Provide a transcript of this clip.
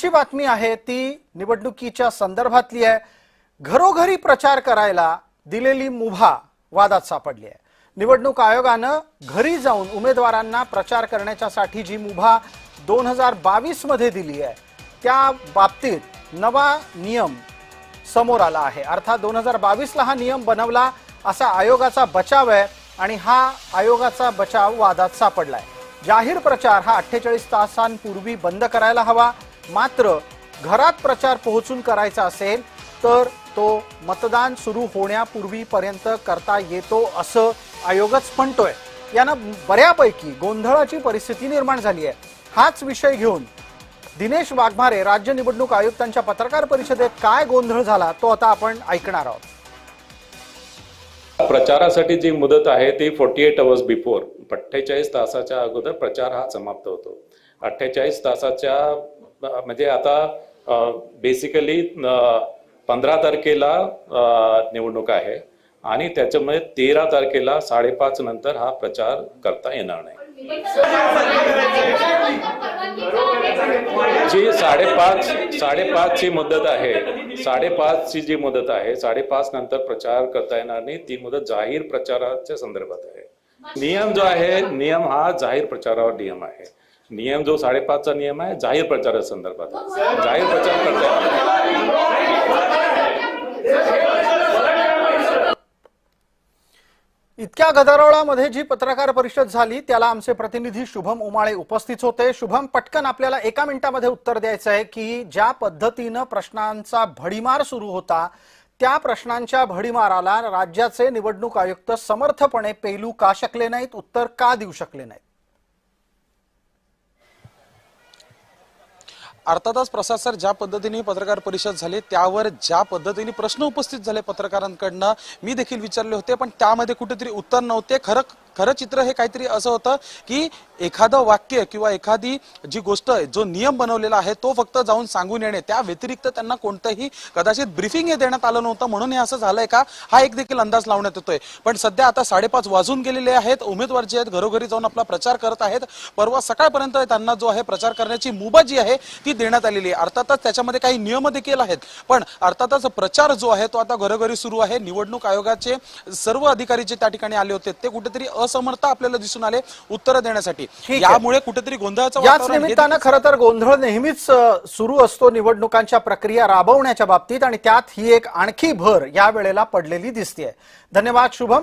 ची बातमी आहे ती निवडणुकीच्या संदर्भातली आहे। घरोघरी प्रचार करायला दिलेली मुभा वादात सापडली आहे। निवडणूक आयोगाने घरी जाऊन उमेदवारांना प्रचार करण्यासाठी जी मुभा 2022 मध्ये दिली आहे त्या बाबतीत नवा नियम समोर आला आहे। अर्थात 2022 ला हा नियम बनवला असा आयोगाचा बचाव आहे आणि हा आयोगाचा बचाव वादात सापडलाय। जाहीर प्रचार हा 48 तासांपूर्वी बंद करायला हवा, मात्र घरात प्रचार पोहोचून करायचा असेल तर तो मतदान सुरू होण्यापूर्वीपर्यंत करता येतो असं आयोगच म्हणतोय। यानं बऱ्यापैकी गोंधळाची परिस्थिती निर्माण झाली आहे। हाच विषय घेऊन दिनेश वाघमारे राज्य निवडणूक आयुक्तांच्या पत्रकार परिषदेत काय गोंधळ झाला तो आता आपण ऐकणार आहोत। प्रचारासाठी जी मुदत आहे ती 48 आवर्स बिफोर 48 तासाच्या अगोदर प्रचार हा समाप्त होतो। 48 तासाच्या म्हणजे आता बेसिकली 15 तारखेला निवडणूक आहे आणि त्याच्यामुळे 13 तारखेला 5:30 नंतर हा प्रचार करता येणार नाही। जी 5:30 ची मुदत आहे, 5:30 ची जी मुदत आहे, 5:30 नंतर प्रचार करता येणार नाही। ती मुदत जाहीर प्रचाराच्या संदर्भात आहे। नियम जो आहे, नियम हा जाहीर प्रचारावर नियम आहे। नियम जो 5:30 चा नियम आहे जाहीर प्रचाराच्या संदर्भात आहे। जाहीर प्रचार करता इतक्या गदारोळामध्ये जी पत्रकार परिषद झाली त्याला आमचे प्रतिनिधी शुभम उमाळे उपस्थित होते। शुभम, पटकन आपल्याला एका मिनिटामध्ये उत्तर द्यायचं आहे की ज्या पद्धतीने प्रश्नांचा भडीमार सुरू होता त्या प्रश्नांच्या भडीमाराला राज्याचे निवडणूक आयुक्त समर्थपणे पेलू का शकले नाहीत, उत्तर का देऊ शकले नाहीत? अर्थातच प्रसाद सर, ज्या पद्धतीने पत्रकार परिषद झाली त्यावर ज्या पद्धतीने प्रश्न उपस्थित झाले पत्रकारांकडनं मी देखील विचारले होते, पण त्यामध्ये कुठेतरी उत्तर नव्हते। खरं चित्र हे काहीतरी असं होतं की एखादं वाक्य किंवा एखादी जी गोष्ट जो नियम बनवलेला आहे तो फक्त जाऊन सांगून येणे, त्या व्यतिरिक्त त्यांना कोणतंही कदाचित ब्रीफिंग हे देण्यात आलं नव्हतं, म्हणून हे असं झालंय का हा एक देखील अंदाज लावण्यात येतोय। पण सध्या आता 5:30 वाजून गेलेले आहेत। उमेदवार जे आहेत घरोघरी जाऊन आपला प्रचार करत आहेत। परवा सकाळपर्यंत त्यांना जो आहे प्रचार करण्याची मुभा जी आहे ती देण्यात आलेली आहे। अर्थातच त्याच्यामध्ये काही नियम देखील आहेत, पण अर्थातच प्रचार जो आहे तो आता घरोघरी सुरू आहे। निवडणूक आयोगाचे सर्व अधिकारी जे त्या ठिकाणी आले होते ते कुठेतरी असमर्थ आपल्याला दिसून आले उत्तर देण्यासाठी। यामुळे कुठेतरी गोंधळाचं याच निमित्तानं खरं तर गोंधळ नेहमीच सुरू असतो निवडणुकांच्या प्रक्रिया राबवण्याच्या बाबतीत, आणि त्यात ही एक आणखी भर या वेळेला पडलेली दिसतेय। धन्यवाद शुभम।